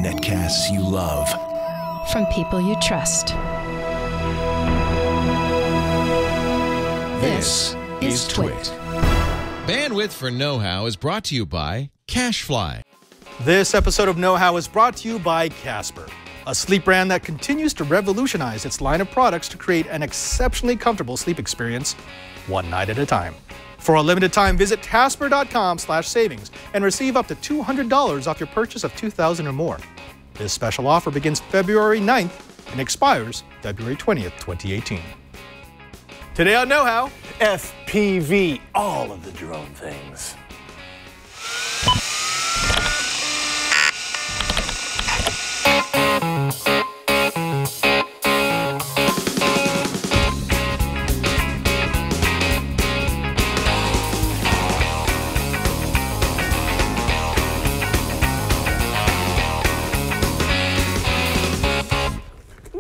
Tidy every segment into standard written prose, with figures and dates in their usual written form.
Netcasts you love. From people you trust. This is Twit. Bandwidth for Know-How is brought to you by CashFly. This episode of Know-How is brought to you by Casper, a sleep brand that continues to revolutionize its line of products to create an exceptionally comfortable sleep experience, one night at a time. For a limited time, visit casper.com/savings and receive up to $200 off your purchase of $2,000 or more. This special offer begins February 9th and expires February 20th, 2018. Today on Know-How, FPV, all of the drone things.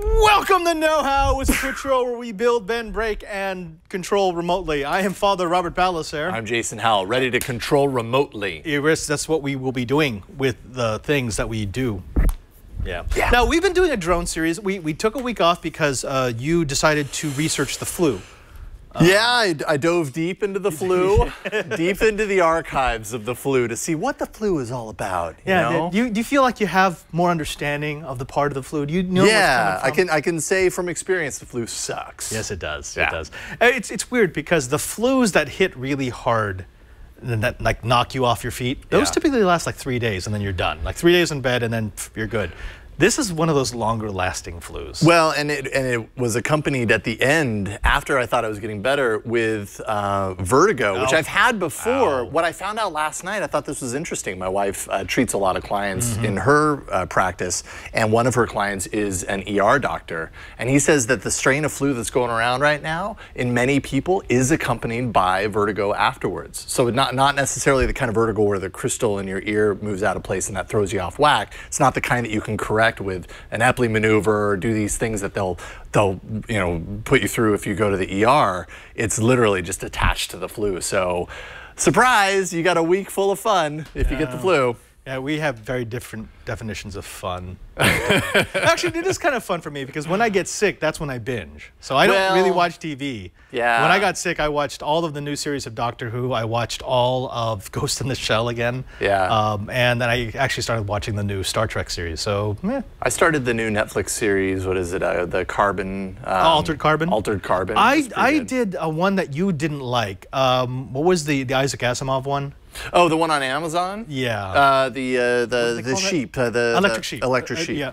Welcome to Know-How, a Twitch show where we build, bend, break, and control remotely. I am Father Robert Balaser. I'm Jason Howell, ready to control remotely. Iris, that's what we will be doing with the things that we do. Yeah. Now, we've been doing a drone series. We took a week off because you decided to research the flu. I dove deep into the flu, deep into the archives of the flu to see what the flu is all about. Yeah. Do you feel like you have more understanding of the part of the flu? Do you know what's coming from? I can say from experience the flu sucks. Yes, it does. Yeah. It does. It's weird because the flus that hit really hard and that like knock you off your feet, those typically last like 3 days and then you're done. Like 3 days in bed and then you're good. This is one of those longer lasting flus. Well, and it was accompanied at the end, after I thought I was getting better, with vertigo, which I've had before. What I found out last night, I thought this was interesting. My wife treats a lot of clients in her practice, and one of her clients is an ER doctor. And he says that the strain of flu that's going around right now in many people is accompanied by vertigo afterwards. So not necessarily the kind of vertigo where the crystal in your ear moves out of place and that throws you off whack. It's not the kind that you can correct with an Epley maneuver or do these things that they'll put you through if you go to the ER. It's literally just attached to the flu. So surprise, you got a week full of fun if you get the flu. Yeah, we have very different definitions of fun. Actually, it is kind of fun for me because when I get sick, that's when I binge. So I don't really watch TV. Yeah. When I got sick, I watched all of the new series of Doctor Who. I watched all of Ghost in the Shell again. Yeah. And then I actually started watching the new Star Trek series. So, I started the new Netflix series. What is it? The Carbon. Altered Carbon. Altered Carbon. I did one that you didn't like. What was the Isaac Asimov one? Oh, the one on Amazon? Yeah. The sheep. The electric sheep. Electric sheep. Yeah.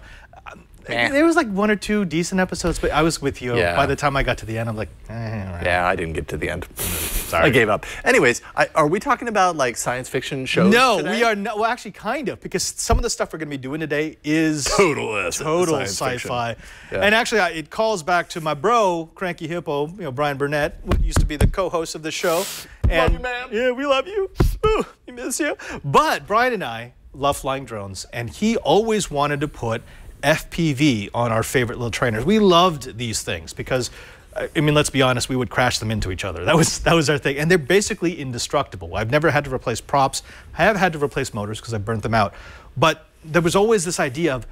There was like 1 or 2 decent episodes, but I was with you. Yeah. By the time I got to the end, I'm like, right. Yeah, I didn't get to the end. Sorry. I gave up. Anyways, are we talking about like science fiction shows today? We are not. Well, actually, kind of, because some of the stuff we're going to be doing today is total sci-fi. Yeah. And actually, it calls back to my bro, Cranky Hippo, Brian Burnett, who used to be the co-host of the show. Love you, man. Yeah, we love you. Ooh, we miss you. But Brian and I love flying drones, and he always wanted to put FPV on our favorite little trainers. We loved these things because, I mean, let's be honest, we would crash them into each other. That was our thing. And they're basically indestructible. I've never had to replace props. I have had to replace motors because I burnt them out. But there was always this idea of,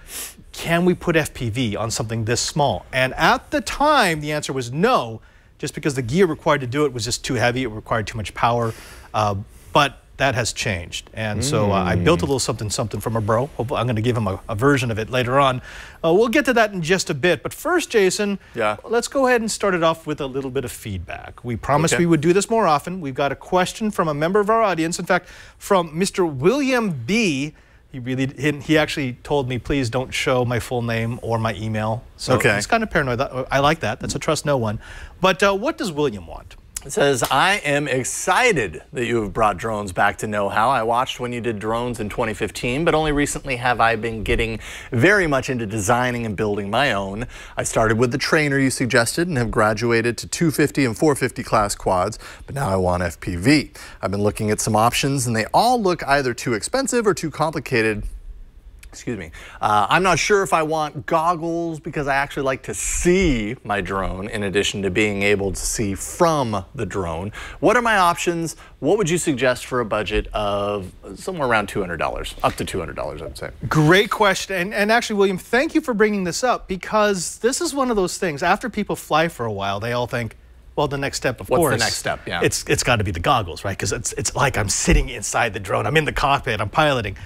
can we put FPV on something this small? And at the time, the answer was no, just because the gear required to do it was just too heavy. It required too much power. But that has changed. And so I built a little something from a bro. Hopefully I'm going to give him a version of it later on. We'll get to that in just a bit. But first, Jason, let's go ahead and start it off with a little bit of feedback. We promised we would do this more often. We've got a question from a member of our audience. In fact, from Mr. William B. He actually told me, please don't show my full name or my email. So it's kind of paranoid. I like that. That's a trust no one. But what does William want? It says, I am excited that you have brought drones back to Know-How. I watched when you did drones in 2015, but only recently have I been getting very much into designing and building my own. I started with the trainer you suggested and have graduated to 250 and 450 class quads, but now I want FPV. I've been looking at some options and they all look either too expensive or too complicated Excuse me. I'm not sure if I want goggles because I actually like to see my drone in addition to being able to see from the drone. What are my options? What would you suggest for a budget of somewhere around $200, up to $200, I'd say? Great question. And actually, William, thank you for bringing this up, because this is one of those things, after people fly for a while, they all think, well, the next step, of course. What's the next step? Yeah. It's got to be the goggles, right? Because it's like I'm sitting inside the drone. I'm in the cockpit. I'm piloting.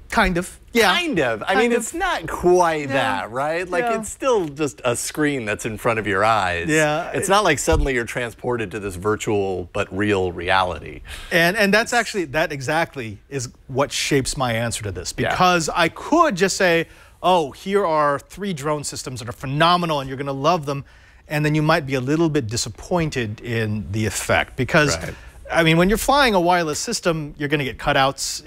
Kind of. Yeah. Kind of. I mean, it's not quite that, right? Like, it's still just a screen that's in front of your eyes. Yeah. It's not like suddenly you're transported to this virtual but real reality. And that's actually, that exactly is what shapes my answer to this. Because I could just say, oh, here are 3 drone systems that are phenomenal and you're going to love them. And then you might be a little bit disappointed in the effect. Because I mean, when you're flying a wireless system, you're going to get cutouts.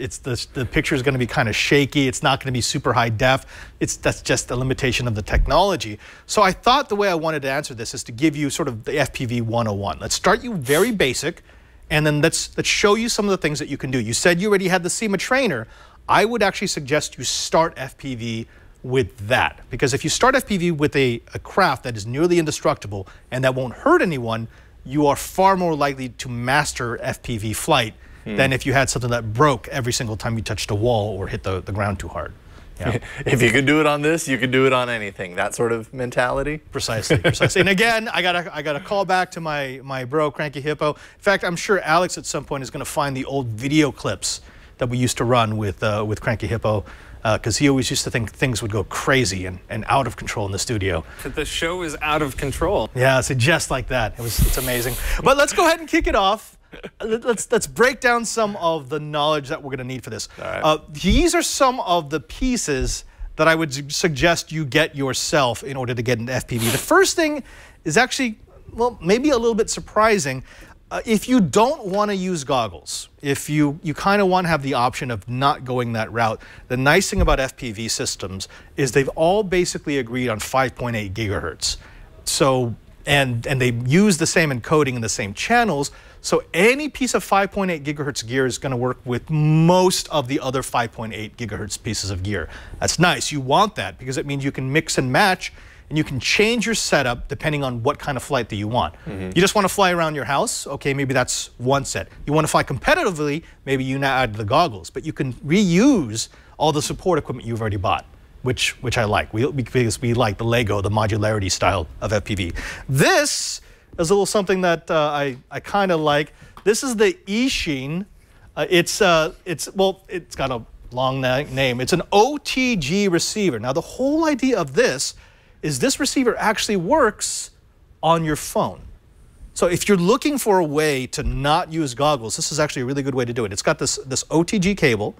The picture is going to be kind of shaky. It's not going to be super high def. That's just a limitation of the technology. So I thought the way I wanted to answer this is to give you sort of the FPV 101. Let's start you very basic, and then let's show you some of the things that you can do. You said you already had the Syma trainer. I would actually suggest you start FPV with that, because if you start FPV with a craft that is nearly indestructible and that won't hurt anyone, you are far more likely to master FPV flight than if you had something that broke every single time you touched a wall or hit the ground too hard. Yeah. If you can do it on this, you can do it on anything. That sort of mentality. Precisely, precisely. And again, I gotta call back to my bro Cranky Hippo. In fact, I'm sure Alex at some point is going to find the old video clips that we used to run with Cranky Hippo. Because he always used to think things would go crazy and out of control in the studio. The show is out of control. Yeah, so just like that. It's amazing. But let's go ahead and kick it off. Let's break down some of the knowledge that we're going to need for this. All right. These are some of the pieces that I would suggest you get yourself in order to get an FPV. The first thing is actually, well, maybe a little bit surprising. If you don't want to use goggles, if you kind of want to have the option of not going that route, the nice thing about FPV systems is they've all basically agreed on 5.8 gigahertz. So, and they use the same encoding and the same channels, so any piece of 5.8 gigahertz gear is going to work with most of the other 5.8 gigahertz pieces of gear. That's nice. You want that because it means you can mix and match, and you can change your setup depending on what kind of flight that you want. You just want to fly around your house? Okay, maybe that's one set. You want to fly competitively? Maybe you now add the goggles. But you can reuse all the support equipment you've already bought, which I like. Because we like the Lego, the modularity style of FPV. This is a little something that I kind of like. This is the eSheen. It's got a long name. It's an OTG receiver. Now the whole idea of this is this receiver actually works on your phone. So if you're looking for a way to not use goggles, this is actually a really good way to do it. It's got this OTG cable,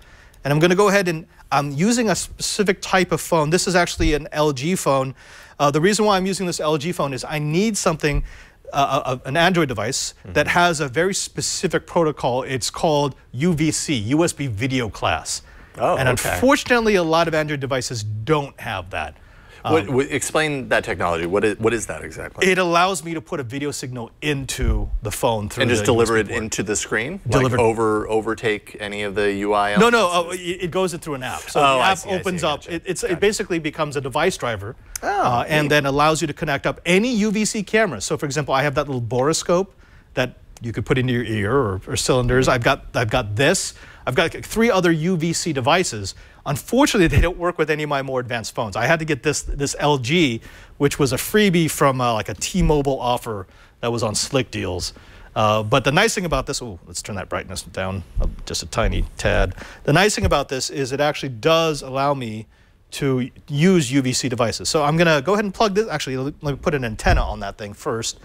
and I'm going to go ahead and I'm using a specific type of phone. This is actually an LG phone. The reason why I'm using this LG phone is I need something, an Android device that has a very specific protocol. It's called UVC, USB Video Class. Oh, and unfortunately, a lot of Android devices don't have that. Explain that technology. What is that exactly? It allows me to put a video signal into the phone through and just the deliver USB it port. into the screen? Deliver like overtake any of the UI No, elements? no, it goes in through an app. So the app opens up. Gotcha. It basically becoms a device driver and then allows you to connect up any UVC camera. So for example, I have that little borescope that you could put into your ear or cylinders. I've got this. I've got 3 other UVC devices. Unfortunately, they don't work with any of my more advanced phones. I had to get this LG, which was a freebie from like a T-Mobile offer that was on Slick Deals. But the nice thing about this, let's turn that brightness down just a tiny tad. The nice thing about this is it actually does allow me to use UVC devices. So I'm going to go ahead and plug this. Actually, let me put an antenna on that thing first.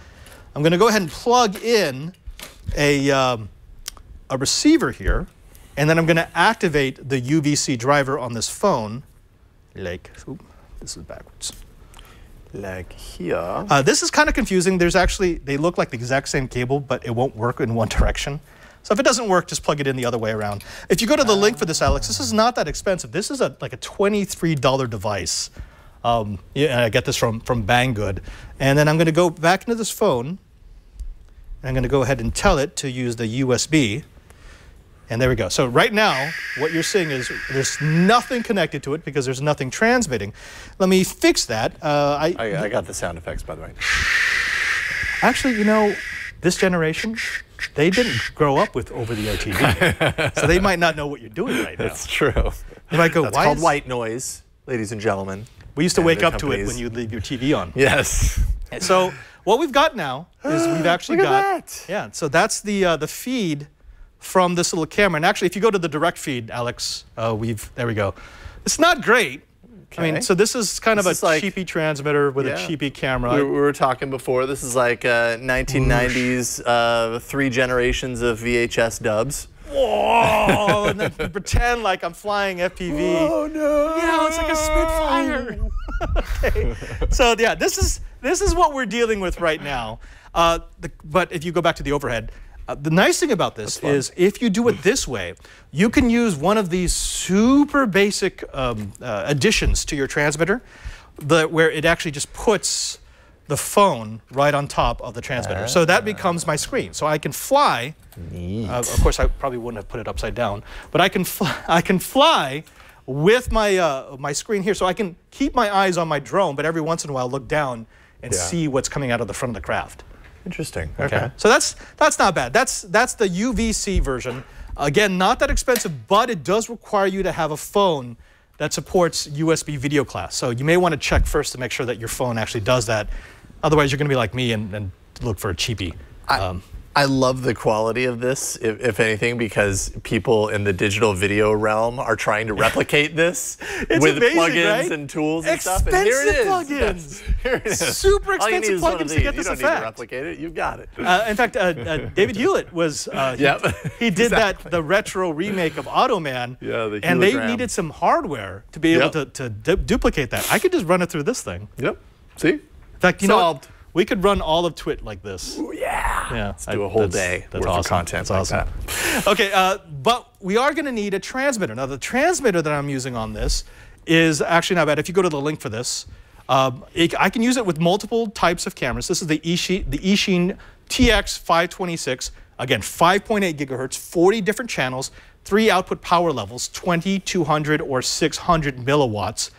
I'm going to go ahead and plug in a receiver here. And then I'm going to activate the UVC driver on this phone, like, this is backwards. Like here. This is kind of confusing. There's actually, they look like the exact same cable, but it won't work in one direction. So if it doesn't work, just plug it in the other way around. If you go to the link for this, Alex, this is not that expensive. This is like a $23 device. I get this from Banggood. And then I'm going to go back into this phone. And I'm going to go ahead and tell it to use the USB. And there we go. So right now, what you're seeing is there's nothing connected to it because there's nothing transmitting. Let me fix that. I got the sound effects, by the way. Actually, you know, this generation, they didn't grow up with over-the-air TV. So they might not know what you're doing right now. That's true. They might go, That's why called is... white noise, ladies and gentlemen. We used to wake up to it when you leave your TV on. Yes. So what we've got now is we've actually Look at got... that. Yeah, so that's the feed from this little camera. And actually, if you go to the direct feed, Alex, there we go. It's not great. Okay. I mean, so this is kind of a like, cheapy transmitter with a cheapy camera. We were talking before. This is like 1990s, 3 generations of VHS dubs. Whoa! And then pretend like I'm flying FPV. Oh no! Yeah, it's like a Spitfire. Okay. So yeah, this is what we're dealing with right now. But if you go back to the overhead, the nice thing about this is if you do it this way, you can use one of these super basic additions to your transmitter, where it actually just puts the phone right on top of the transmitter. So that becomes my screen. So I can fly. Of course, I probably wouldn't have put it upside down, but I can fly with my my screen here. So I can keep my eyes on my drone, but every once in a while look down and see what's coming out of the front of the craft. Interesting. Okay. So that's not bad. That's the UVC version. Again, not that expensive, but it does require you to have a phone that supports USB video class. So you may want to check first to make sure that your phone actually does that. Otherwise, you're going to be like me and look for a cheapie. I love the quality of this, if anything, because people in the digital video realm are trying to replicate this with amazing, plugins right? and tools and stuff. And here it is. Plugins. Here it is. Super All you need expensive is one of plugins to these. get this You don't need effect. to replicate it. You've got it. In fact, David Hewlett was he did the retro remake of Automan, and they needed some hardware to be able to duplicate that. I could just run it through this thing. Yep. See? In fact, you know Solved. what? We could run all of Twit like this. Ooh, yeah. Let's do a whole day worth of content like that. Okay, but we are going to need a transmitter. Now, the transmitter that I'm using on this is actually not bad. If you go to the link for this, I can use it with multiple types of cameras. This is the Eachine TX526. Again, 5.8 gigahertz, 40 different channels, 3 output power levels, 20, 200, or 600 milliwatts.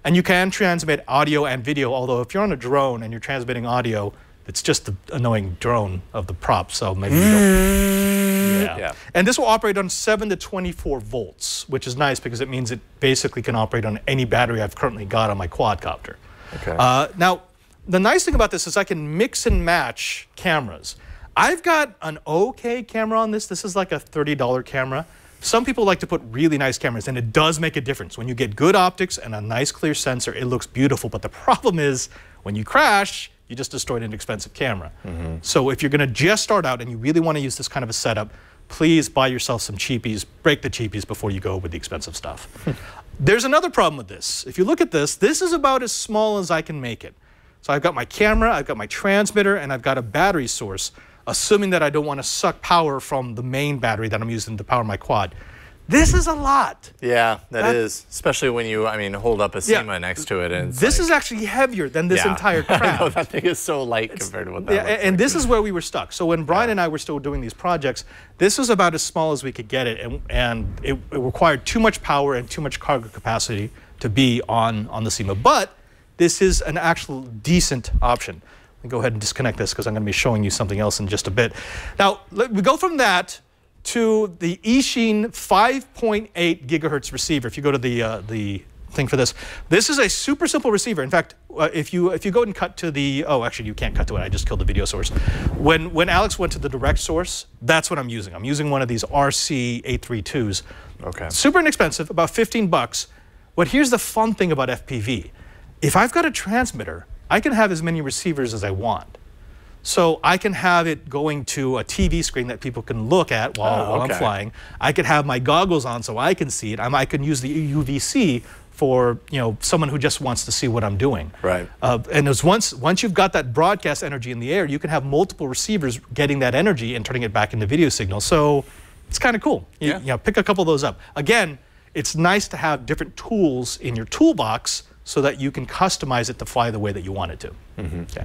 And you can transmit audio and video, although if you're on a drone and you're transmitting audio, it's just the annoying drone of the prop, so maybe you don't. Yeah. And this will operate on 7 to 24 volts, which is nice because it means it basically can operate on any battery I've currently got on my quadcopter. Okay. Now, the nice thing about this is I can mix and match cameras. I've got an okay camera on this. This is like a $30 camera. Some people like to put really nice cameras, and it does make a difference. When you get good optics and a nice clear sensor, it looks beautiful. But the problem is, when you crash, you just destroyed an expensive camera. So if you're going to just start out and you really want to use this kind of a setup, please buy yourself some cheapies, break the cheapies before you go with the expensive stuff. There's another problem with this. If you look at this, this is about as small as I can make it. So I've got my camera, I've got my transmitter, and I've got a battery source, assuming that I don't want to suck power from the main battery that I'm using to power my quad. This is a lot. Yeah, that is. Especially when you, hold up a Syma next to it. And this is actually heavier than this entire craft. I know, that thing is so light compared to what that looks like. And this is where we were stuck. So when Brian and I were still doing these projects, this was about as small as we could get it. And it required too much power and too much cargo capacity to be on the Syma. But this is an actual decent option. Let me go ahead and disconnect this because I'm going to be showing you something else in just a bit. Now, we go from that to the Eachine 5.8 gigahertz receiver. If you go to the thing for this, this is a super simple receiver. In fact, if you go and cut to the, actually you can't cut to it. I just killed the video source. When Alex went to the direct source, that's what I'm using. I'm using one of these RC832s. Okay. Super inexpensive, about 15 bucks. But here's the fun thing about FPV. If I've got a transmitter, I can have as many receivers as I want. So I can have it going to a TV screen that people can look at while I'm flying. I could have my goggles on so I can see it. I can use the UVC for someone who just wants to see what I'm doing. Right. And once you've got that broadcast energy in the air, you can have multiple receivers getting that energy and turning it back into video signal. So it's kind of cool. Pick a couple of those up. Again, it's nice to have different tools in your toolbox so that you can customize it to fly the way that you want it to. Okay.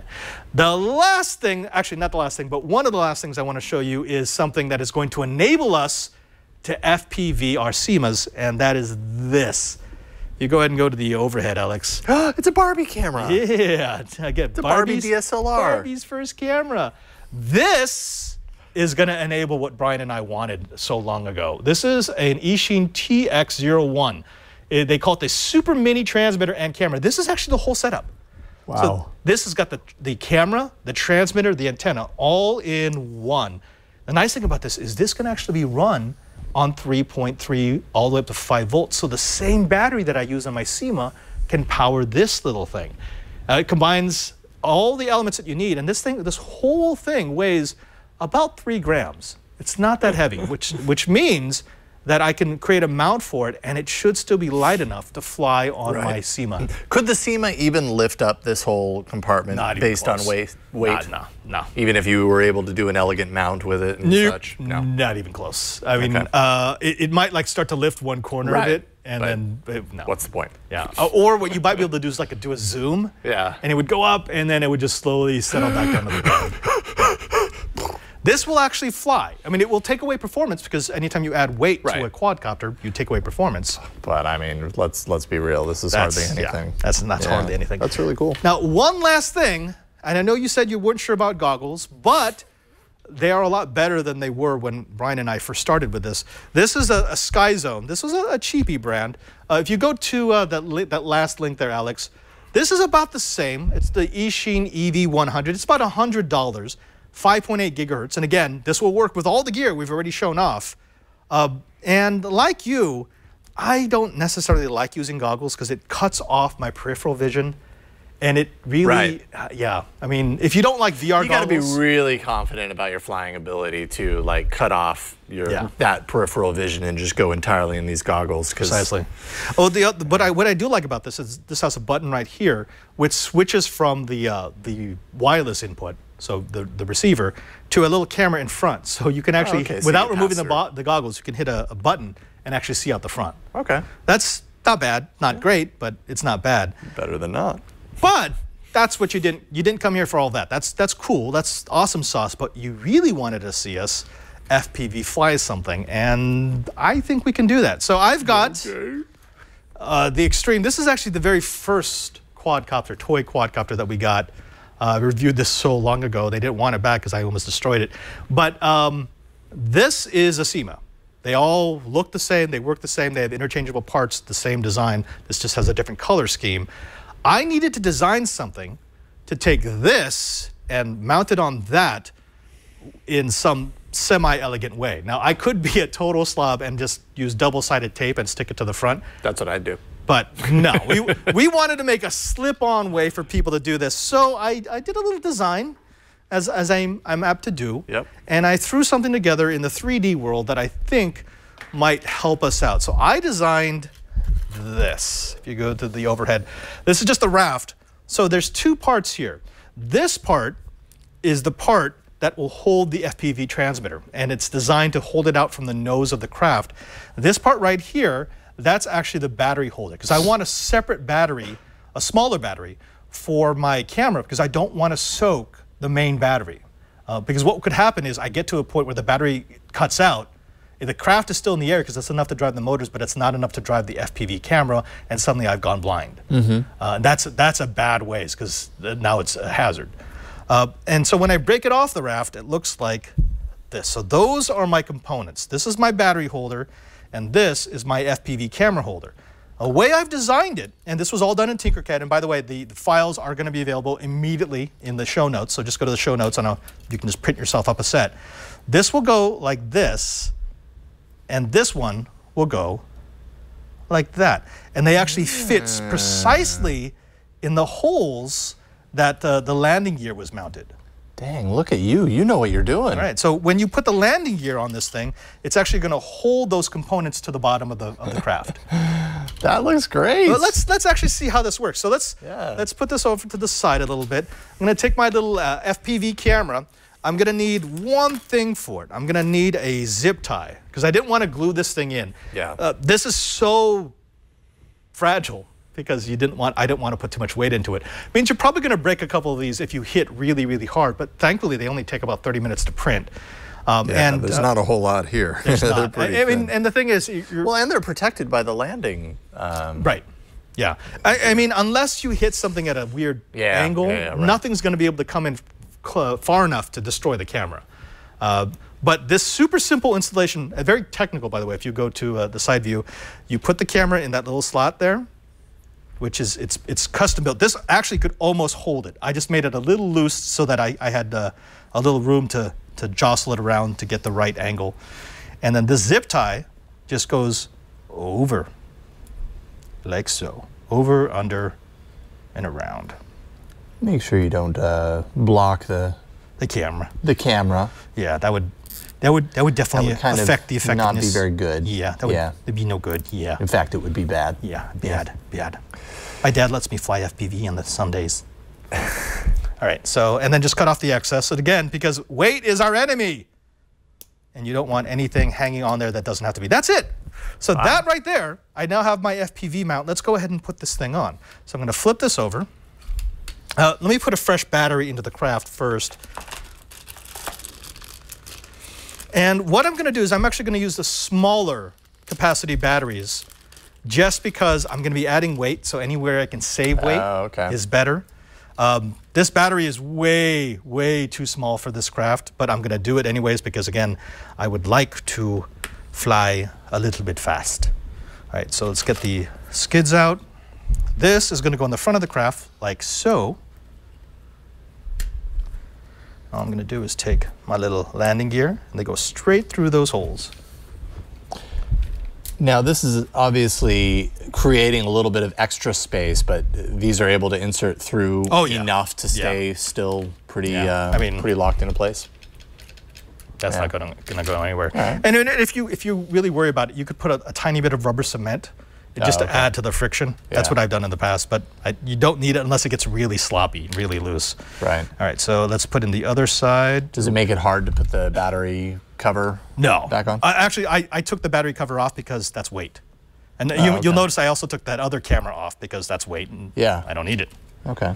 The last thing, actually not the last thing, but one of the last things I want to show you is something that is going to enable us to FPV are Symas, and that is this. You go ahead and go to the overhead, Alex. It's a Barbie camera. Yeah, again, It's a Barbie DSLR. Barbie's first camera. This is going to enable what Brian and I wanted so long ago. This is an Eachine TX01. They call it the super mini transmitter and camera. This is actually the whole setup. Wow. So this has got the camera, the transmitter, the antenna, all in one. The nice thing about this is this can actually be run on 3.3 all the way up to 5 volts. So the same battery that I use on my Syma can power this little thing. It combines all the elements that you need, and this whole thing weighs about 3 grams. It's not that heavy, which means that I can create a mount for it, and it should still be light enough to fly on my Syma. Could the Syma even lift up this whole compartment based on weight? No. Even if you were able to do an elegant mount with it and such? No, not even close. I mean, it might like start to lift one corner of it, and then no. What's the point? Yeah. Or what you might be able to do is like do a zoom. Yeah. And it would go up, and then it would just slowly settle back down to the ground. This will actually fly. I mean, it will take away performance because anytime you add weight to a quadcopter, you take away performance. But I mean, let's be real. This is hardly anything. Yeah, that's hardly anything. That's really cool. Now, one last thing, and I know you said you weren't sure about goggles, but they are a lot better than they were when Brian and I first started with this. This is a Sky Zone. This was a cheapie brand. If you go to that last link there, Alex, this is about the same. It's the Eachine EV100. It's about $100. 5.8 gigahertz. And again, this will work with all the gear we've already shown off. And like you, I don't necessarily like using goggles because it cuts off my peripheral vision. And it really, yeah. I mean, if you don't like VR goggles. You got to be really confident about your flying ability to like cut off your that peripheral vision and just go entirely in these goggles. Precisely. Oh, what I do like about this is this has a button right here which switches from the wireless input, so the receiver, to a little camera in front. So you can actually, without removing the goggles, you can hit a button and actually see out the front. Okay. That's not bad. Not great, but it's not bad. Better than not. But that's what you didn't come here for all that. That's cool. That's awesome sauce. But you really wanted to see us FPV fly something, and I think we can do that. So I've got the Extreme. This is actually the very first quadcopter, toy quadcopter that we got. I reviewed this so long ago. They didn't want it back because I almost destroyed it. But this is a Syma. They all look the same. They work the same. They have interchangeable parts, the same design. This just has a different color scheme. I needed to design something to take this and mount it on that in some semi-elegant way. Now, I could be a total slob and just use double-sided tape and stick it to the front. That's what I'd do. But no, we wanted to make a slip-on way for people to do this. So I did a little design, as I'm apt to do. Yep. And I threw something together in the 3D world that I think might help us out. So I designed this. If you go to the overhead, this is just a raft. So there's 2 parts here. This part is the part that will hold the FPV transmitter, and it's designed to hold it out from the nose of the craft. This part right here, that's actually the battery holder, because I want a separate battery, a smaller battery, for my camera, because I don't want to soak the main battery. Because what could happen is I get to a point where the battery cuts out. The craft is still in the air because it's enough to drive the motors, but it's not enough to drive the FPV camera, and suddenly I've gone blind. That's a bad ways, because now it's a hazard. And so when I break it off the raft, it looks like this. So those are my components. This is my battery holder, and this is my FPV camera holder. The way I've designed it, and this was all done in Tinkercad, and by the way, the files are going to be available immediately in the show notes, so just go to the show notes, and you can just print yourself up a set. This will go like this, and this one will go like that. And they actually fit precisely in the holes that the landing gear was mounted. Dang, look at you. You know what you're doing. All right, so when you put the landing gear on this thing, it's actually going to hold those components to the bottom of the craft. That looks great. Well, let's actually see how this works. So let's put this over to the side a little bit. I'm going to take my little FPV camera. I'm going to need one thing for it. I'm going to need a zip tie, because I didn't want to glue this thing in. Yeah. This is so fragile, because I didn't want to put too much weight into it. It means you're probably going to break a couple of these if you hit really, really hard, but thankfully they only take about 30 minutes to print. And there's not a whole lot here. There's not. I mean, and the thing is, well, and they're protected by the landing. Right. Yeah. I mean, unless you hit something at a weird angle, right. nothing's going to be able to come in far enough to destroy the camera. But this super simple installation, very technical, by the way. If you go to the side view, you put the camera in that little slot there, which is it's custom built. This actually could almost hold it. I just made it a little loose so that I had a little room to jostle it around to get the right angle. And then this zip tie just goes over, like so. Over, under, and around. Make sure you don't block the camera. The camera. Yeah, that would definitely affect the effectiveness. Not be very good. Yeah, that'd be no good. Yeah. In fact, it would be bad. Yeah, bad. My dad lets me fly FPV on the Sundays. All right, so, and then just cut off the excess. And again, because weight is our enemy. And you don't want anything hanging on there that doesn't have to be. That's it. So that right there, I now have my FPV mount. Let's go ahead and put this thing on. So I'm going to flip this over. Let me put a fresh battery into the craft first. And what I'm going to do is I'm actually going to use the smaller capacity batteries just because I'm going to be adding weight. So anywhere I can save weight is better. This battery is way, way too small for this craft, but I'm going to do it anyways because, again, I would like to fly a little bit fast. All right, so let's get the skids out. This is going to go on the front of the craft like so. All I'm going to do is take my little landing gear, and they go straight through those holes. Now, this is obviously creating a little bit of extra space, but these are able to insert through enough to stay still pretty, pretty locked into place. That's not going to go anywhere. Right. And if you really worry about it, you could put a tiny bit of rubber cement just to add to the friction. That's what I've done in the past, but you don't need it unless it gets really sloppy, really loose. Right. All right, so let's put in the other side. Does it make it hard to put the battery cover back on? Actually, I took the battery cover off because that's weight. And you'll notice I also took that other camera off because that's weight, and I don't need it. Okay.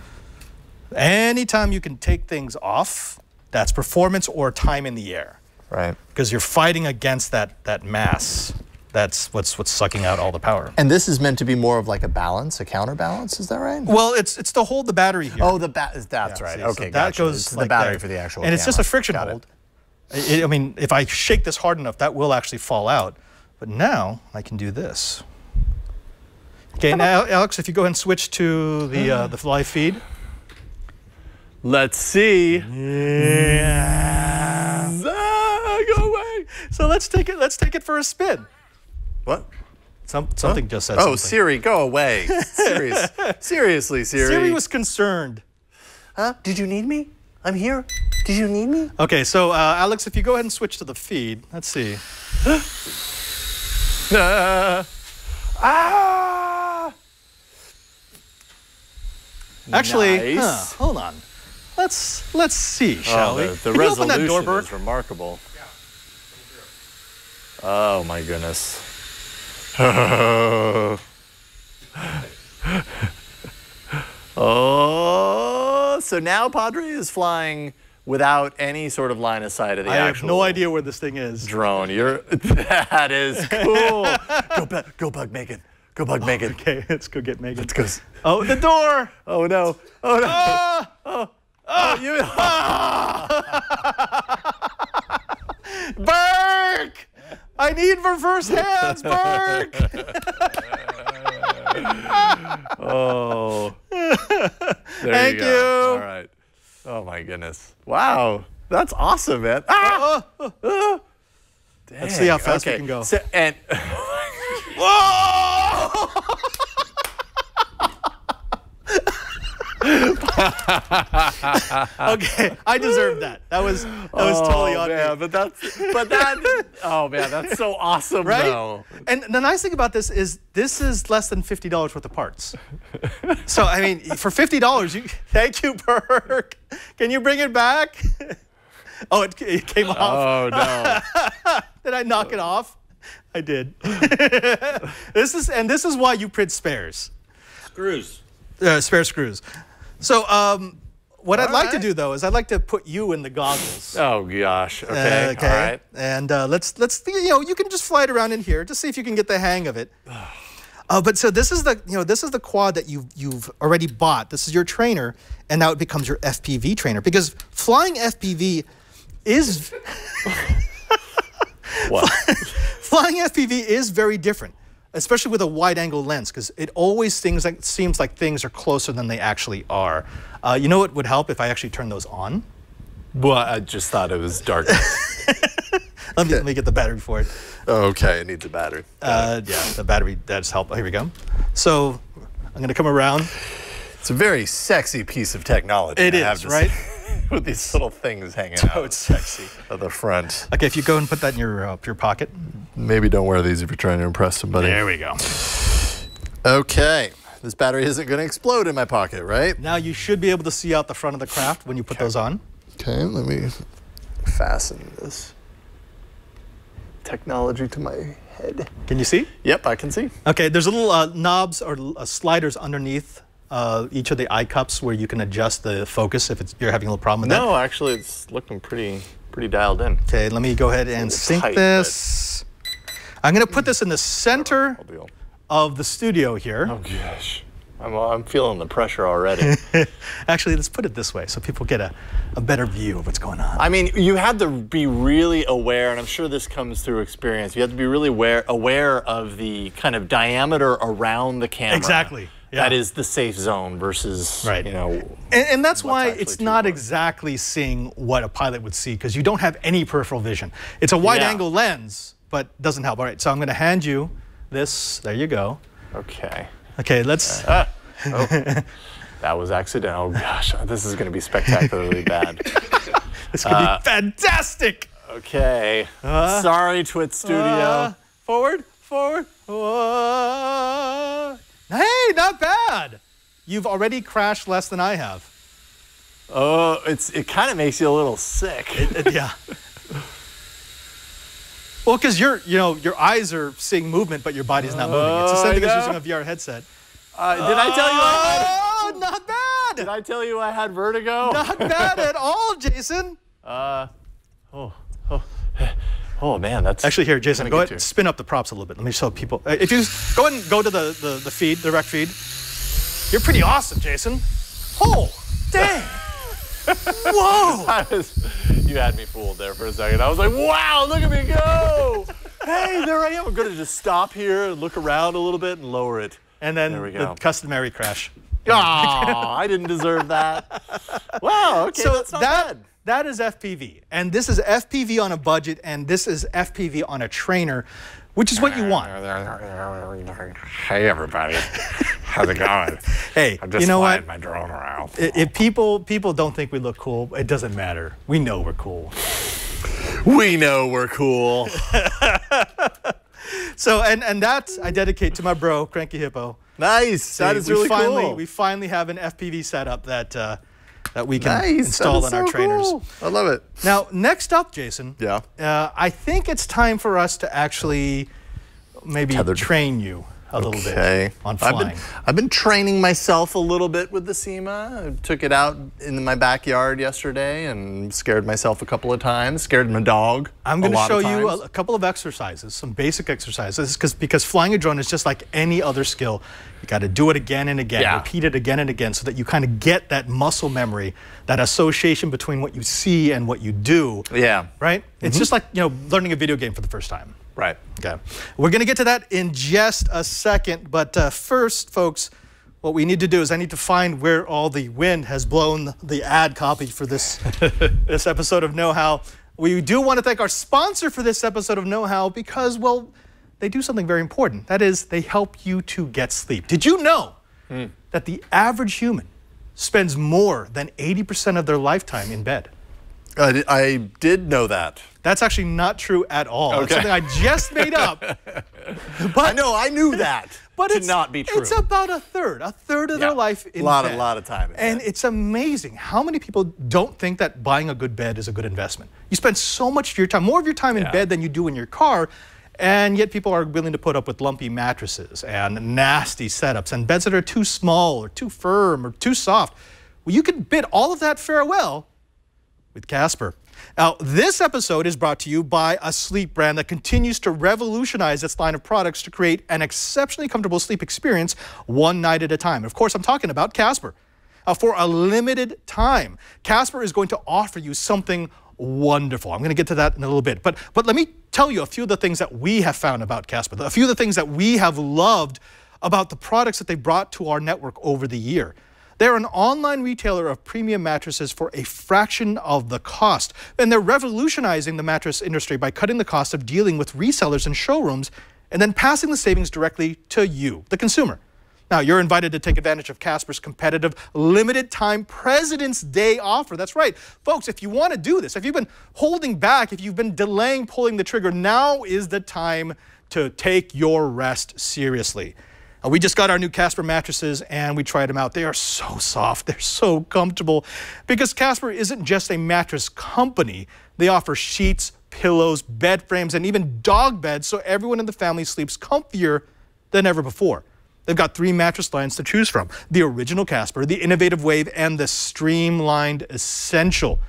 Anytime you can take things off, that's performance or time in the air. Right. Because you're fighting against that mass. That's what's sucking out all the power. And this is meant to be more of like a balance, a counterbalance, is that right? Well, it's to hold the battery here. Oh, that's right. See, okay, so that goes it's like the battery there. for the actual And it's just a friction Got hold. I mean, if I shake this hard enough, that will actually fall out. But now I can do this. Okay, now Alex, if you go ahead and switch to the live feed. Let's see. Yeah. Go away. So let's take it for a spin. What? Something just said something. Oh, Siri, go away. Seriously, Siri. Siri was concerned. Huh? Did you need me? I'm here. Did you need me? Okay, so Alex, if you go ahead and switch to the feed, let's see. Actually, nice. Hold on. Let's see, shall we? The Can you open that door, resolution Bert? is remarkable. Oh my goodness. Oh, so now Padre is flying without any sort of line of sight of the I actual have no idea where this thing is. drone. That is cool. Go bug Megan. Go bug Megan. Okay, let's go get Megan. Let's go. Oh, the door! Oh no. Oh no. Burke! I need reverse hands, Burke! Oh. Thank you you. go. All right. Oh my goodness. Wow. That's awesome, man. Let's see how fast we can go. So, and Whoa! Okay, I deserved that. That was totally on man, me. Oh man, that's so awesome, Right? though. And the nice thing about this is less than $50 worth of parts. So I mean, for $50, thank you, Burke. Can you bring it back? Oh, it came off. Oh no. Did I knock it off? I did. This is why you print spares. Screws. Spare screws. So What I'd like to do, though, is I'd like to put you in the goggles. Oh, gosh. Okay. Okay. All right. And let's you can just fly it around in here, just see if you can get the hang of it. But so this is the quad that you've already bought. This is your trainer, and now it becomes your FPV trainer, because flying FPV is What? flying FPV is very different, especially with a wide-angle lens, because it always seems like things are closer than they actually are. You know what would help if I actually turn those on? Well, I just thought it was dark. Let me get the battery for it. Okay, it needs a battery. Yeah, the battery does help. Here we go. So I'm going to come around. It's a very sexy piece of technology. It I have is, to right? say, with these little things hanging Oh, out it's sexy. at the front. Okay, if you go and put that in your pocket. Maybe don't wear these if you're trying to impress somebody. There we go. Okay. This battery isn't going to explode in my pocket, right? Now you should be able to see out the front of the craft when you put those on. Okay, let me fasten this technology to my head. Can you see? Yep, I can see. Okay, there's little knobs or sliders underneath each of the eye cups where you can adjust the focus if you're having a little problem with that. No, actually, it's looking pretty dialed in. Okay, let me go ahead and sync this. I'm going to put this in the center of the studio here. Oh gosh, I'm feeling the pressure already. Actually, let's put it this way so people get a better view of what's going on. I mean, you had to be really aware, and I'm sure this comes through experience. You have to be really aware of the kind of diameter around the camera. Exactly. Yeah. That is the safe zone versus, you know. And that's why it's not exactly seeing what a pilot would see, because you don't have any peripheral vision. It's a wide-angle lens, but doesn't help. All right, so I'm going to hand you this. There you go. Okay. Okay, let's. Oh, that was accidental. Oh gosh, this is going to be spectacularly bad. This could be fantastic. Okay. Sorry, Twit Studio. Forward. Hey, not bad. You've already crashed less than I have. Oh, it kind of makes you a little sick. Yeah. Well, because your eyes are seeing movement, but your body's not moving. It's the same thing as using a VR headset. Did I tell you I had? Not bad. Did I tell you I had vertigo? Not bad at all, Jason. Oh man, that's actually here, Jason. Go ahead and spin up the props a little bit. Let me show people. If you go ahead and go to the feed, the rec feed. You're pretty awesome, Jason. Oh, dang. Whoa. You had me fooled there for a second. I was like, wow, look at me go. Hey, there I am. I'm going to just stop here and look around a little bit and lower it. And then there we go. The customary crash. Oh, I didn't deserve that. Wow, okay, so that's not bad. That is FPV. And this is FPV on a budget, and this is FPV on a trainer, which is what you want. Hey, everybody. How's it going? Hey, I'm just you know flying what? my drone around. If people don't think we look cool, it doesn't matter. We know we're cool. We know we're cool. So, and that I dedicate to my bro, Cranky Hippo. Nice. That is really cool. We finally have an FPV setup that we can install on our trainers. Cool. I love it. Now, next up, Jason. Yeah. I think it's time for us to actually maybe train you a little bit on flying. I've been training myself a little bit with the Syma. I took it out in my backyard yesterday and scared myself a couple of times. Scared my dog. I'm going to show you a couple of exercises, some basic exercises, because flying a drone is just like any other skill. You got to do it again and again, repeat it again and again, so that you kind of get that muscle memory, that association between what you see and what you do. Yeah. Right? It's just like, learning a video game for the first time. Right. Okay. We're going to get to that in just a second. But first, folks, what we need to do is I need to find where all the wind has blown the ad copy for this, this episode of Know How. We do want to thank our sponsor for this episode of Know How because, well, they do something very important. That is, they help you to get sleep. Did you know that the average human spends more than 80% of their lifetime in bed? I did know that. That's actually not true at all. Okay. It's something I just made up. But I knew that. But it's not be true. It's about a third of their life in bed. A lot of time in and bed. it's amazing how many people don't think that buying a good bed is a good investment. You spend so much of your time, more of your time in bed than you do in your car, and yet people are willing to put up with lumpy mattresses and nasty setups and beds that are too small or too firm or too soft. Well, you can bid all of that farewell with Casper. Now, this episode is brought to you by a sleep brand that continues to revolutionize its line of products to create an exceptionally comfortable sleep experience one night at a time. Of course, I'm talking about Casper. For a limited time, Casper is going to offer you something wonderful. I'm going to get to that in a little bit. But let me tell you a few of the things that we have found about Casper, a few of the things that we have loved about the products that they brought to our network over the year. They're an online retailer of premium mattresses for a fraction of the cost. And they're revolutionizing the mattress industry by cutting the cost of dealing with resellers and showrooms and then passing the savings directly to you, the consumer. Now, you're invited to take advantage of Casper's competitive limited time President's Day offer. That's right. Folks, if you want to do this, if you've been holding back, if you've been delaying pulling the trigger, now is the time to take your rest seriously. We just got our new Casper mattresses and we tried them out. They are so soft. They're so comfortable because Casper isn't just a mattress company. They offer sheets, pillows, bed frames, and even dog beds so everyone in the family sleeps comfier than ever before. They've got 3 mattress lines to choose from: the original Casper, the Innovative Wave, and the Streamlined Essential.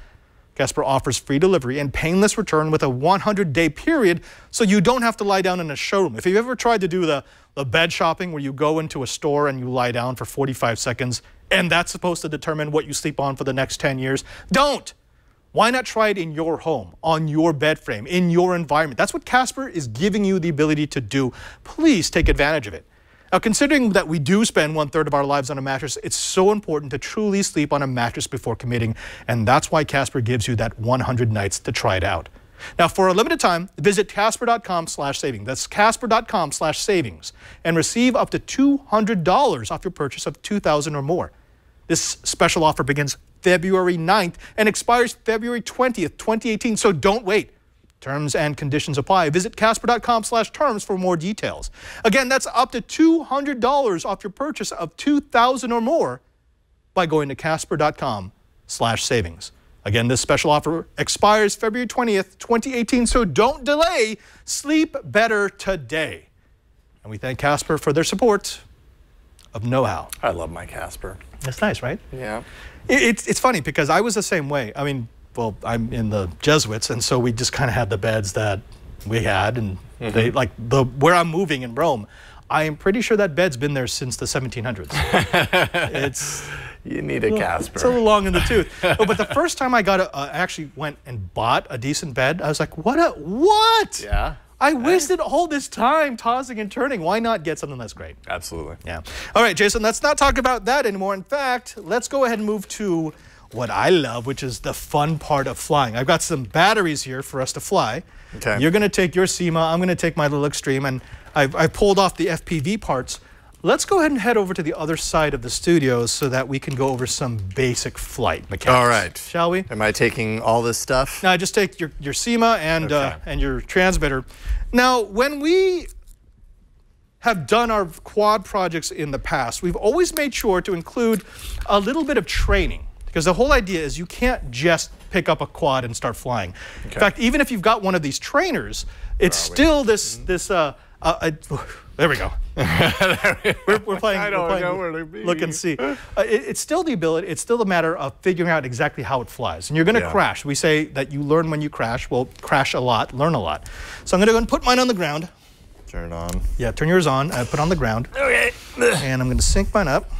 Casper offers free delivery and painless return with a 100-day period, so you don't have to lie down in a showroom. If you've ever tried to do the bed shopping where you go into a store and you lie down for 45 seconds, and that's supposed to determine what you sleep on for the next 10 years, don't. Why not try it in your home, on your bed frame, in your environment? That's what Casper is giving you the ability to do. Please take advantage of it. Now, considering that we do spend 1/3 of our lives on a mattress, it's so important to truly sleep on a mattress before committing, and that's why Casper gives you that 100 nights to try it out. Now, for a limited time, visit casper.com/savings. That's casper.com/savings, and receive up to $200 off your purchase of $2,000 or more. This special offer begins February 9th and expires February 20th, 2018, so don't wait. Terms and conditions apply. Visit casper.com/terms for more details. Again, that's up to $200 off your purchase of $2,000 or more by going to casper.com/savings. Again, this special offer expires February 20th, 2018, so don't delay. Sleep better today. And we thank Casper for their support of know-how. I love my Casper. That's nice, right? Yeah. It's funny because I was the same way. I mean, well, I'm in the Jesuits, and so we just kind of had the beds that we had, and they like where I'm moving in Rome. I am pretty sure that bed's been there since the 1700s. You need a Casper. It's a little long in the tooth. But the first time I actually went and bought a decent bed, I was like, what? Yeah. I wasted all this time tossing and turning. Why not get something that's great? Absolutely. Yeah. All right, Jason, let's not talk about that anymore. In fact, let's go ahead and move to what I love, which is the fun part of flying. I've got some batteries here for us to fly. Okay. You're going to take your Syma. I'm going to take my little Extreme, and I've pulled off the FPV parts. Let's go ahead and head over to the other side of the studio so that we can go over some basic flight mechanics. All right. Shall we? Am I taking all this stuff? Now, just take your Syma and, Okay. and your transmitter. Now, when we have done our quad projects in the past, we've always made sure to include a little bit of training, because the whole idea is you can't just pick up a quad and start flying. Okay. In fact, even if you've got one of these trainers, it's still this there we go. we're playing. I don't know where to be. Look and see. It's still the ability. It's still the matter of figuring out exactly how it flies. And you're going to crash. We say that you learn when you crash. Well, crash a lot, learn a lot. So I'm going to go and put mine on the ground. Turn it on. Yeah, turn yours on. Put on the ground. Okay. And I'm going to sync mine up.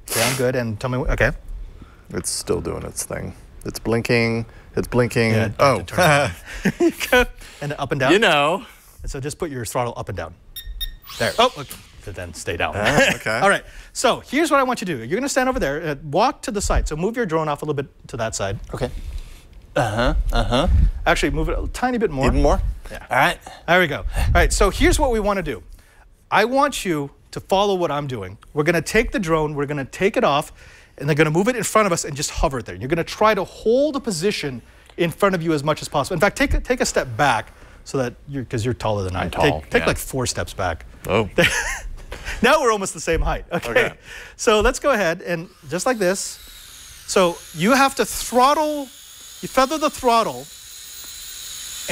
Down good. And tell me. Okay. It's still doing its thing. It's blinking. It's blinking. Yeah, oh. turn it on. And up and down. You know. And so just put your throttle up and down. There. Oh, okay. Then stay down. Okay. All right. So here's what I want you to do. You're going to stand over there, walk to the side. So move your drone off a little bit to that side. Okay. Actually, move it a tiny bit more. Even more? Yeah. All right. There we go. All right. So here's what we want to do. I want you to follow what I'm doing. We're going to take the drone. We're going to take it off, and they're going to move it in front of us and just hover it there. You're going to try to hold a position in front of you as much as possible. In fact, take a step back so that because you're taller than I am. tall, Take like 4 steps back. Oh. Now we're almost the same height. Okay. So let's go ahead and just like this. So you have to feather the throttle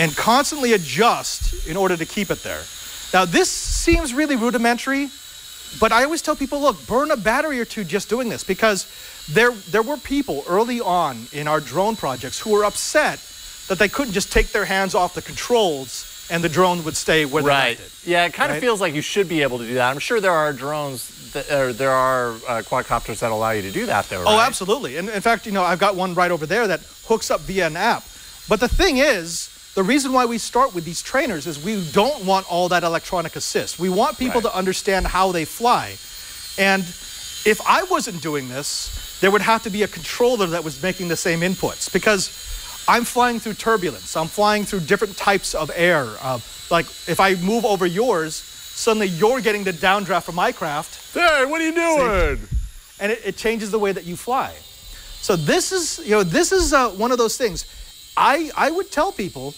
and constantly adjust in order to keep it there. Now this seems really rudimentary, but I always tell people, look, burn a battery or two just doing this, because there were people early on in our drone projects who were upset that they couldn't just take their hands off the controls and the drone would stay where they left it. Yeah, it kind of feels like you should be able to do that. I'm sure there are drones, there are quadcopters that allow you to do that, though, right? Oh, absolutely. And in fact, I've got one right over there that hooks up via an app. But the thing is, the reason why we start with these trainers is we don't want all that electronic assist. We want people to understand how they fly. And if I wasn't doing this, there would have to be a controller that was making the same inputs, because I'm flying through turbulence. I'm flying through different types of air. Like if I move over yours, suddenly you're getting the downdraft from my craft. Hey, what are you doing? And it changes the way that you fly. So this is one of those things. I would tell people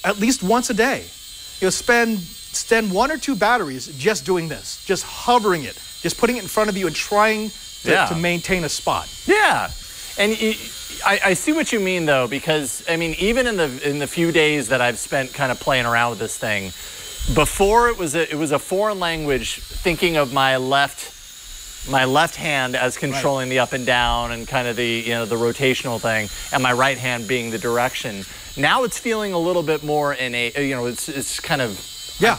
at least once a day, spend 1 or 2 batteries just doing this, just hovering it, just putting it in front of you and trying to maintain a spot. Yeah, and I see what you mean though, because I mean, even in the few days that I've spent kind of playing around with this thing, before it was a foreign language, thinking of my left hand as controlling the up and down and kind of the the rotational thing, and my right hand being the direction. Now it's feeling a little bit more in a it's kind of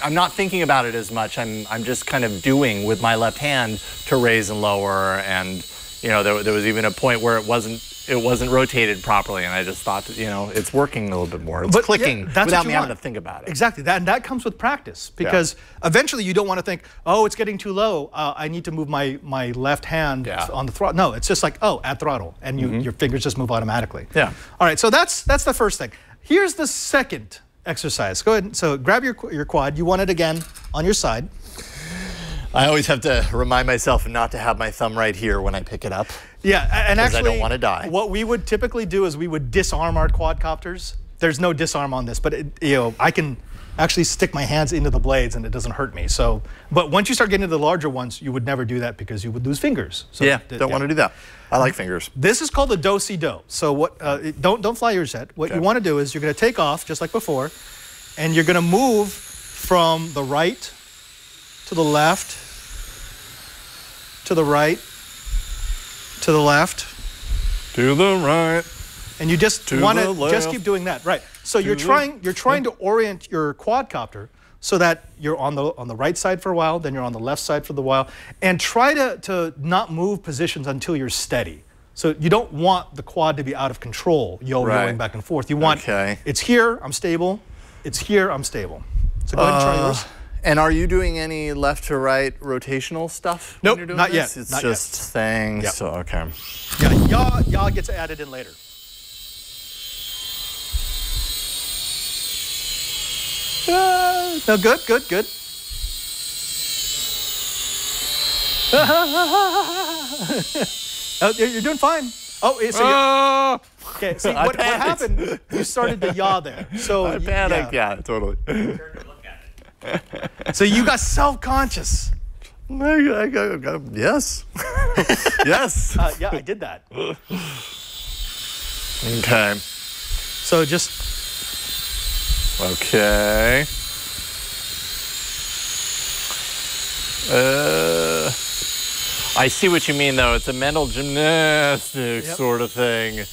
I'm not thinking about it as much. I'm just kind of doing with my left hand to raise and lower, and there was even a point where it wasn't rotated properly, and I just thought it's working a little bit more. It's clicking without me having to think about it. Exactly, that comes with practice, because eventually you don't want to think, oh, it's getting too low, I need to move my left hand on the throttle. No, it's just like, oh, at throttle, and your fingers just move automatically. Yeah. All right, so that's the first thing. Here's the second exercise. Go ahead. So grab your quad. You want it again on your side. I always have to remind myself not to have my thumb right here when I pick it up. Yeah, and actually, I don't want to die. What we would typically do is we would disarm our quadcopters. There's no disarm on this, but I can actually stick my hands into the blades and it doesn't hurt me. So, but once you start getting into the larger ones, you would never do that because you would lose fingers. So don't want to do that. I like fingers. This is called the do-si-do. So what? Don't fly yours yet. What you want to do is you're going to take off just like before, and you're going to move from the right to the left, to the right, to the left, to the right, and you just want to just keep doing that. Right. So you're trying to orient your quadcopter so that you're on the right side for a while, then you're on the left side for the while, and try to not move positions until you're steady. So you don't want the quad to be out of control, yo-yoing back and forth. You want it's here, I'm stable. It's here, I'm stable. So go ahead and try yours. And are you doing any left to right rotational stuff? Nope, not yet. It's just things. Yep. So okay. Yeah, yaw gets added in later. No, good. Oh, you're doing fine. Oh, so okay. See what happened? You started to yaw there. So I panicked. Yeah, totally. So you got self-conscious. Yes. Yes. Yeah, I did that. Okay. So just. Okay. I see what you mean, though. It's a mental gymnastics sort of thing.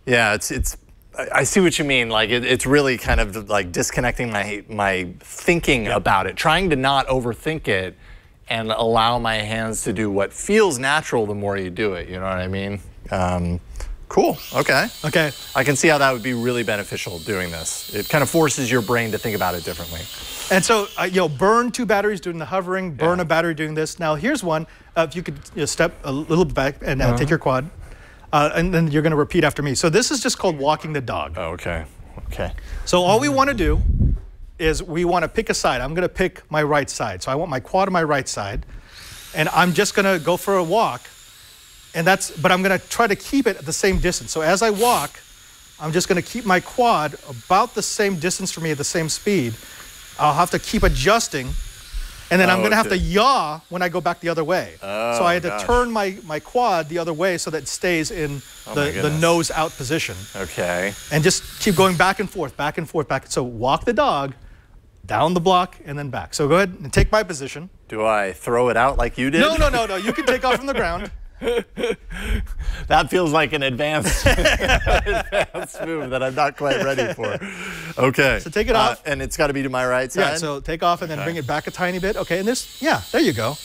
Yeah, it's. I see what you mean. Like it's really kind of like disconnecting my thinking about it, trying to not overthink it, and allow my hands to do what feels natural. The more you do it, you know what I mean. Cool. Okay. Okay. I can see how that would be really beneficial doing this. It kind of forces your brain to think about it differently. And so, burn 2 batteries doing the hovering, burn a battery doing this. Now, here's one. If you could step a little bit back and take your quad, and then you're going to repeat after me. So this is just called walking the dog. Oh, okay. Okay. So all we want to do is we want to pick a side. I'm going to pick my right side. So I want my quad on my right side, and I'm just going to go for a walk. But I'm going to try to keep it at the same distance. So as I walk, I'm just going to keep my quad about the same distance from me at the same speed. I'll have to keep adjusting, and then I'm going to have to yaw when I go back the other way. Oh, so I had to turn my quad the other way so that it stays in the nose out position. Okay. And just keep going back and forth, back and forth, back. So walk the dog, down the block, and then back. So go ahead and take my position. Do I throw it out like you did? No. You can take off from the ground. That feels like an advanced, advanced move that I'm not quite ready for. Okay. So take it off. And it's got to be to my right side? Yeah, so take off and then bring it back a tiny bit. Okay, and there you go.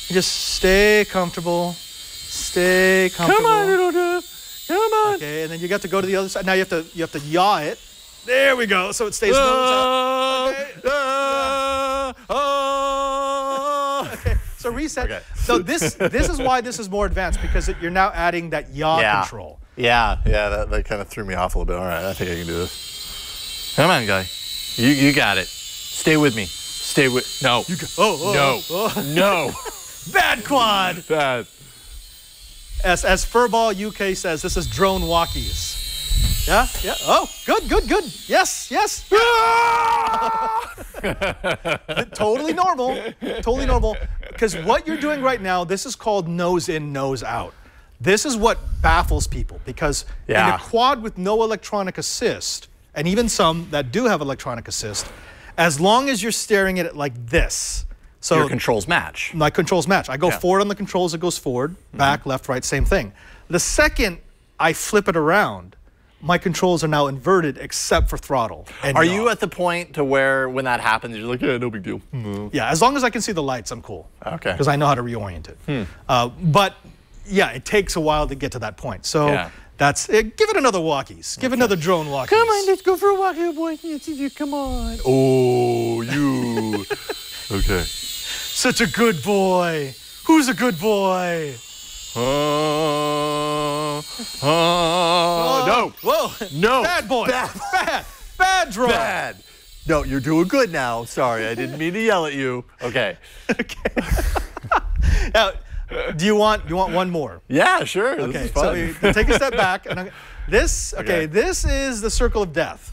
You just stay comfortable. Stay comfortable. Come on, little dude. Come on. Okay, and then you got to go to the other side. Now you have to yaw it. There we go. So it stays nose out. Okay. Okay. So reset. Okay. So this is why this is more advanced, because you're now adding that yaw control. Yeah, that kind of threw me off a little bit. All right, I think I can do this. Come on, guy. You got it. Stay with me. Stay with. No. No. Bad quad. Bad. As Furball UK says, this is drone walkies. Yeah. Oh, good. Yes. Totally normal. Because what you're doing right now, this is called nose in, nose out. This is what baffles people, because in a quad with no electronic assist, and even some that do have electronic assist, as long as you're staring at it like this. So your controls match. My controls match. I go forward on the controls, it goes forward, back, left, right, same thing. The second I flip it around, my controls are now inverted except for throttle. Are you at the point to where when that happens, you're like, yeah, no big deal? Yeah, as long as I can see the lights, I'm cool. Okay. Because I know how to reorient it. But yeah, it takes a while to get to that point. So that's it. Give it another walkies. Give it another drone walkies. Come on, let's go for a walkie, boy. Come on. Oh, you. Okay. Such a good boy. Who's a good boy? No. Whoa. No. Bad boy. Bad drone. Bad. No, you're doing good now. Sorry, I didn't mean to yell at you. Okay. Okay. Now, do you want one more? Yeah, sure. Okay. This is fun. So take a step back. And this is the circle of death.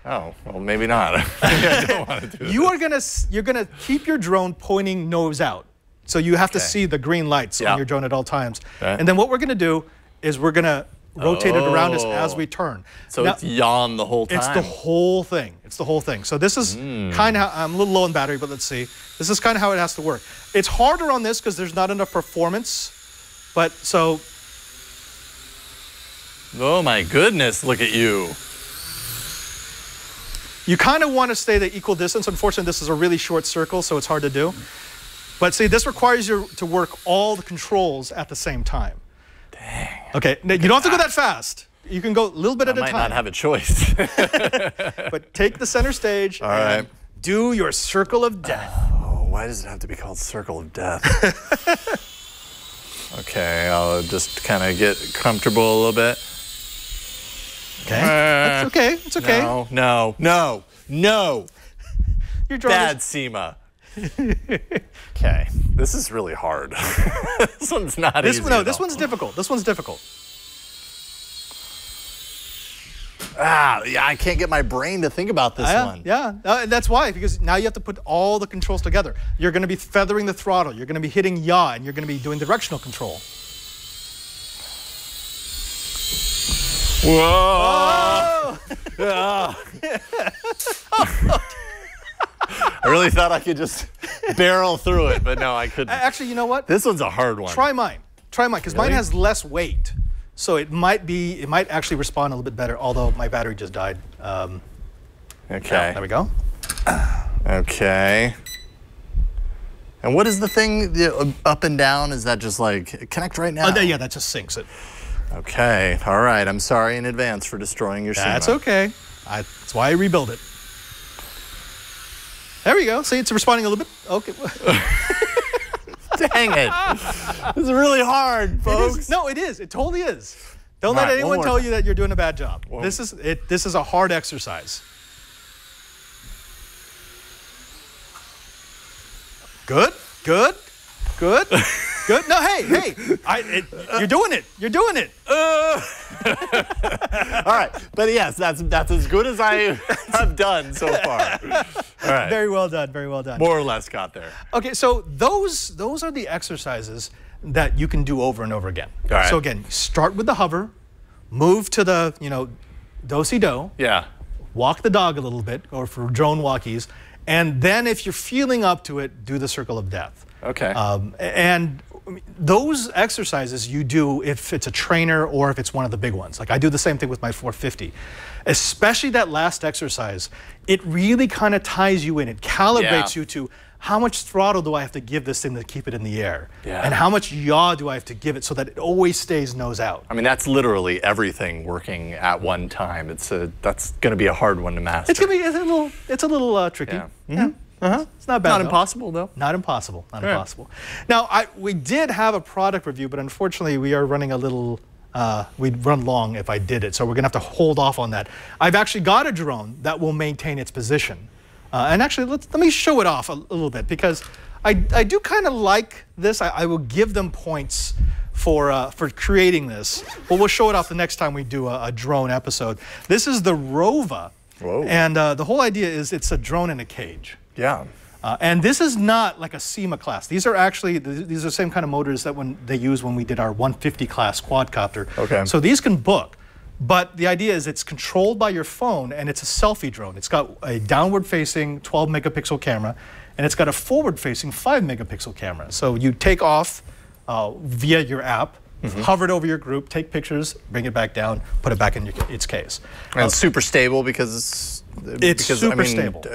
Oh, well, maybe not. I don't want to do this. You're gonna keep your drone pointing nose out. So you have to see the green lights on your drone at all times. Okay. And then what we're gonna do is we're gonna rotate it around us as we turn. So it's yawn the whole time? It's the whole thing. It's the whole thing. So this is kind of how, I'm a little low on battery, but let's see. This is kind of how it has to work. It's harder on this because there's not enough performance, but so. Oh my goodness, look at you. You kind of want to stay the equal distance. Unfortunately, this is a really short circle, so it's hard to do. But see, this requires you to work all the controls at the same time. Dang. Okay, now, you don't have to go that fast. You can go a little bit at a time. I might not have a choice. But take the center stage and do your circle of death. Oh, why does it have to be called circle of death? Okay, I'll just kind of get comfortable a little bit. Okay, that's okay. It's okay. No. You're bad Syma. Okay, this is really hard. This one's not easy. No, this one's difficult. This one's difficult. Yeah, I can't get my brain to think about this one. Yeah, that's why, because now you have to put all the controls together. You're going to be feathering the throttle. You're going to be hitting yaw, and you're going to be doing directional control. Whoa! I really thought I could just barrel through it, but no, I couldn't. Actually, you know what? This one's a hard one. Try mine, because mine has less weight. So it might actually respond a little bit better, although my battery just died. Okay. There we go. Okay. And what is the thing, up and down? Is that just like, connect right now? Yeah, that just syncs it. Okay. All right. I'm sorry in advance for destroying your Syma. That's okay. That's why I rebuilt it. There we go. See, it's responding a little bit. Okay. Dang it. This is really hard, folks. No, it is. It totally is. Don't let anyone tell you that you're doing a bad job. This is a hard exercise. Good. No, hey. You're doing it. You're doing it. All right. But yes, that's as good as I have done so far. All right. Very well done. Very well done. More or less got there. Okay, so those are the exercises that you can do over and over again. All right. So again, start with the hover, move to the, do-si-do. Yeah. Walk the dog a little bit, or for drone walkies, And then if you're feeling up to it, do the circle of death. Okay. And those exercises you do if it's a trainer or if it's one of the big ones. Like I do the same thing with my 450. Especially that last exercise, it really kind of ties you in. It calibrates you to how much throttle do I have to give this thing to keep it in the air? And how much yaw do I have to give it so that it always stays nose out? I mean, that's literally everything working at one time. That's going to be a hard one to master. It's a little tricky. Yeah. It's not bad. Not impossible, though. Not impossible. Not impossible. Now, we did have a product review, but unfortunately, we are running a little. We'd run long if I did it, so we're going to have to hold off on that. I've actually got a drone that will maintain its position. And actually, let me show it off a little bit, because I do kind of like this. I will give them points for creating this. But we'll show it off the next time we do a drone episode. This is the Rova. Whoa. And the whole idea is it's a drone in a cage. Yeah. And this is not like a Syma class. These are actually, these are the same kind of motors that they use when we did our 150 class quadcopter. Okay. So these can book. But the idea is it's controlled by your phone, and it's a selfie drone. It's got a downward-facing 12 megapixel camera, and it's got a forward-facing 5 megapixel camera. So you take off via your app, hover it over your group, take pictures, bring it back down, put it back in its case. And it's super stable because super stable.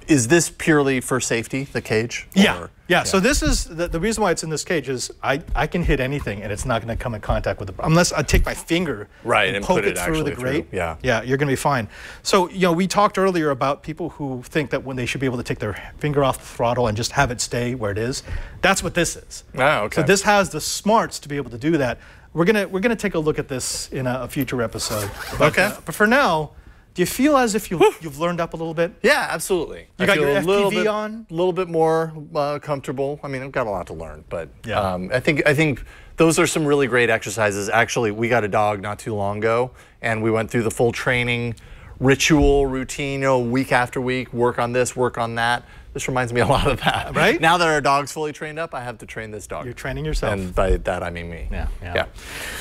Is this purely for safety, the cage? Yeah. So this is the reason why it's in this cage is I can hit anything and it's not going to come in contact with it unless I take my finger and poke it through the grate. Yeah, you're going to be fine. So we talked earlier about people who think that when they should be able to take their finger off the throttle and just have it stay where it is. That's what this is. Oh, okay. So this has the smarts to be able to do that. We're gonna take a look at this in a future episode. But for now. Do you feel as if you've learned up a little bit? Yeah, absolutely. You got your FPV on? A little bit more comfortable. I mean, I've got a lot to learn, but I think those are some really great exercises. Actually, we got a dog not too long ago, and we went through the full training ritual, routine, week after week, work on this, work on that. This reminds me a lot of that. Right? Now that our dog's fully trained up, I have to train this dog. You're training yourself. And by that, I mean me. Yeah.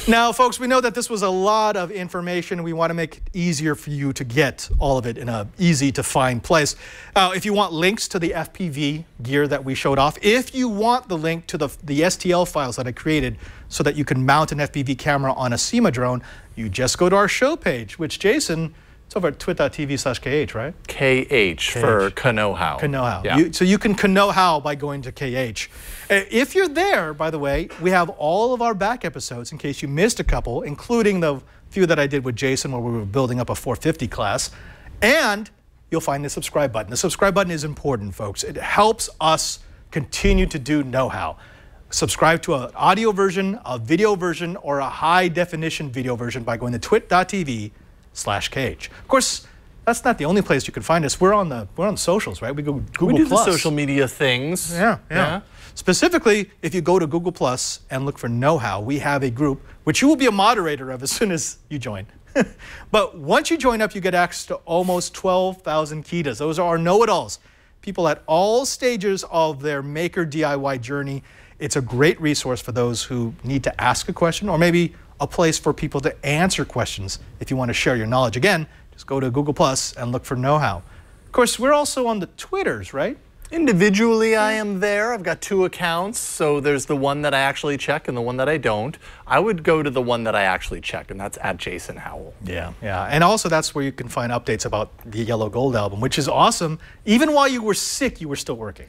Now, folks, we know that this was a lot of information. We want to make it easier for you to get all of it in an easy-to-find place. If you want links to the FPV gear that we showed off, if you want the link to the STL files that I created so that you can mount an FPV camera on a Syma drone, you just go to our show page, which, Jason, it's over at twit.tv/KH, right? KH for Know-How. Know-How. Yeah. So you can Know-How by going to KH. If you're there, by the way, we have all of our back episodes in case you missed a couple, including the few that I did with Jason where we were building up a 450 class. And you'll find the subscribe button. The subscribe button is important, folks. It helps us continue to do Know-How. Subscribe to an audio version, a video version, or a high-definition video version by going to twit.tv/KH. Of course, that's not the only place you can find us. We're on socials, right? We go Google+. We do the social media things. Yeah. Specifically, if you go to Google+ and look for Know-How, we have a group, which you will be a moderator of as soon as you join. But once you join up, you get access to almost 12,000 Kitas. Those are our know-it-alls. People at all stages of their maker DIY journey. It's a great resource for those who need to ask a question, or maybe a place for people to answer questions if you want to share your knowledge. Again, just go to Google+ and look for Know-How. Of course, we're also on the Twitters, right? Individually, I am there. I've got 2 accounts, so there's the one that I actually check and the one that I don't. I would go to the one that I actually check, and that's at Jason Howell. Yeah. And also that's where you can find updates about the Yellow Gold album, which is awesome. Even while you were sick, you were still working.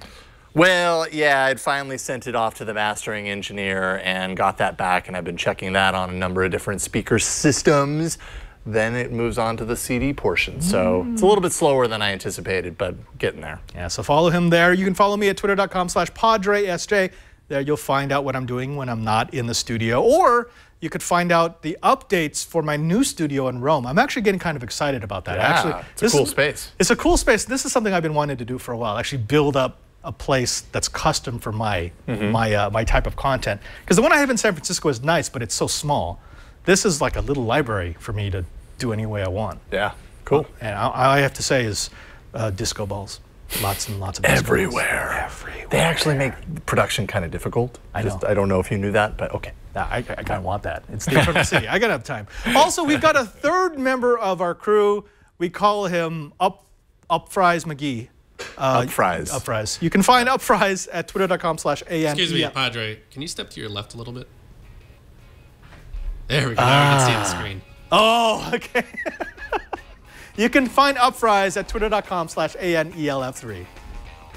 Well, yeah, I'd finally sent it off to the mastering engineer and got that back, and I've been checking that on a number of different speaker systems. Then it moves on to the CD portion. So it's a little bit slower than I anticipated, but getting there. Yeah, so follow him there. You can follow me at twitter.com/PadreSJ. There you'll find out what I'm doing when I'm not in the studio. Or you could find out the updates for my new studio in Rome. I'm actually getting kind of excited about that. Yeah, actually, it's a cool space. It's a cool space. This is something I've been wanting to do for a while, actually build up a place that's custom for my my type of content. Because the one I have in San Francisco is nice, but it's so small. This is like a little library for me to do any way I want. Yeah, cool. And I have to say is disco balls. Lots and lots of disco everywhere. balls. They actually make production kind of difficult. I don't know if you knew that, but okay. I kind of want that. It's the Eternal City. I gotta have time. Also, we've got a third member of our crew. We call him Up Fries McGee. Up fries. Up fries. You can find up fries at twitter.com/AN. Excuse me, Padre. Can you step to your left a little bit? There we go. Now we can see the screen. Oh, okay. You can find up fries at twitter.com/ANELF3.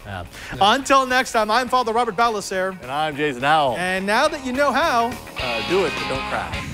Yeah. Until next time, I'm Father Robert Balacer. And I'm Jason Howell. And now that you know how, do it, but don't crash.